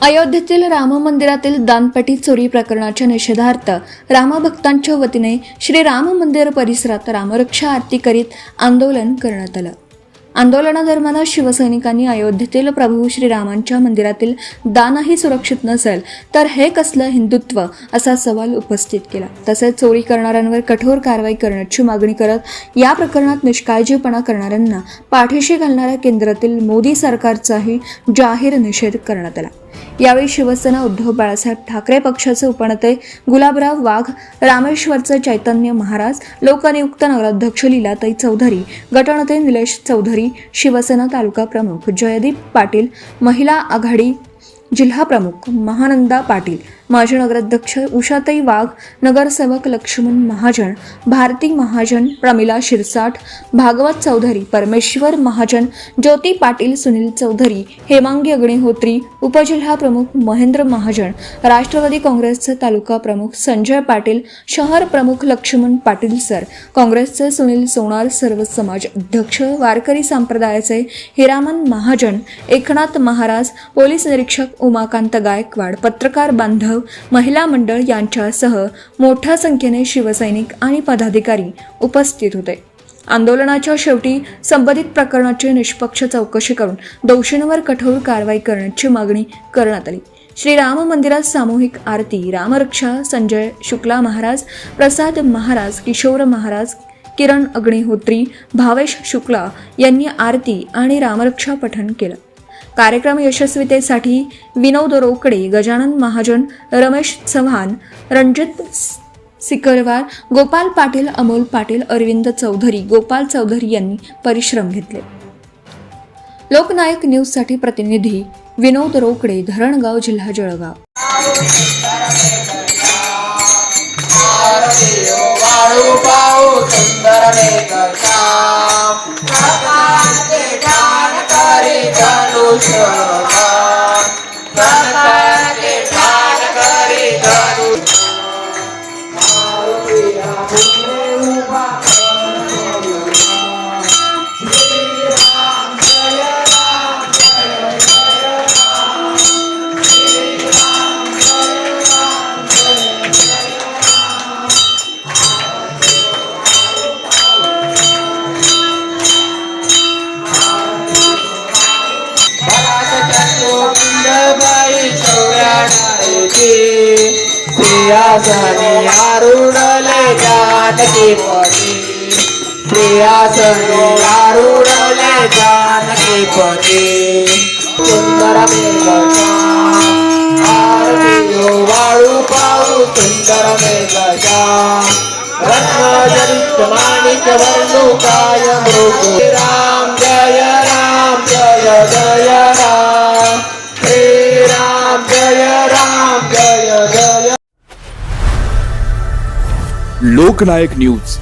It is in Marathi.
अयोध्येतील राम मंदिरातील दानपेटी चोरी प्रकरणाच्या निषेधार्थ रामभक्तांच्या वतीने श्री राम मंदिर परिसरात रामरक्षा आरती करीत आंदोलन करण्यात आलं। आंदोलनादरम्यान शिवसैनिकांनी अयोध्येतील प्रभू श्रीरामांच्या मंदिरातील दानही सुरक्षित नसेल तर हे कसलं हिंदुत्व असा सवाल उपस्थित केला। तसेच चोरी करणाऱ्यांवर कठोर कारवाई करण्याची मागणी करत या प्रकरणात निष्काळजीपणा करणाऱ्यांना पाठीशी घालणाऱ्या केंद्रातील मोदी सरकारचाही जाहीर निषेध करण्यात आला। यावेळी शिवसेना उद्धव बाळासाहेब ठाकरे पक्षाचे उपनेते गुलाबराव वाघ, रामेश्वरचे चैतन्य महाराज, लोकनियुक्त नगराध्यक्ष लीलाताई चौधरी, गटनेते निलेश चौधरी, शिवसेना तालुका प्रमुख जयदीप पाटील, महिला आघाडी जिल्हा प्रमुख महानंदा पाटील, माजी नगराध्यक्ष उषाताई वाघ, नगरसेवक लक्ष्मण महाजन, भारती महाजन, प्रमिला शिरसाट, भागवत चौधरी, परमेश्वर महाजन, ज्योती पाटील, सुनील चौधरी, हेमांगी अग्निहोत्री, उपजिल्हा प्रमुख महेंद्र महाजन, राष्ट्रवादी काँग्रेसचे तालुका प्रमुख संजय पाटील, शहर प्रमुख लक्ष्मण पाटील सर, काँग्रेसचे सुनील सोनार, सर्व समाज अध्यक्ष, वारकरी संप्रदायाचे हिरामन महाजन, एकनाथ महाराज, पोलीस निरीक्षक उमाकांत गायकवाड, पत्रकार बांधव, महिला मंडळ यांच्यासह मोठ्या संख्येने शिवसैनिक आणि पदाधिकारी उपस्थित होते। आंदोलनाच्या शेवटी संबंधित प्रकरणाची निष्पक्ष चौकशी करून दोषींवर कठोर कारवाई करण्याची मागणी करण्यात आली। श्री राम मंदिरात सामूहिक आरती, रामरक्षा, संजय शुक्ला महाराज, प्रसाद महाराज, किशोर महाराज, किरण अग्निहोत्री, भावेश शुक्ला यांनी आरती आणि रामरक्षा पठण केलं। कार्यक्रम यशस्वीतेसाठी विनोद रोकडे, गजानन महाजन, रमेश चव्हाण, रणजित सिकरवार, गोपाल पाटील, अमोल पाटील, अरविंद चौधरी, गोपाल चौधरी यांनी परिश्रम घेतले। लोकनायक न्यूज साठी प्रतिनिधी विनोद रोकडे, धरणगाव, जिल्हा जळगाव। सिंहासनी आरूढले जानकी पती, सिंहासनी आरूढले जानकी पती, सुंदर मेघचा आरती वाळू पाऊ, सुंदर मेघचा रत्नजडित माणिक वर्णू काय मृगू। राम जय राम, जय जय राम, श्री राम जय राम, जय जय। लोकनायक न्यूज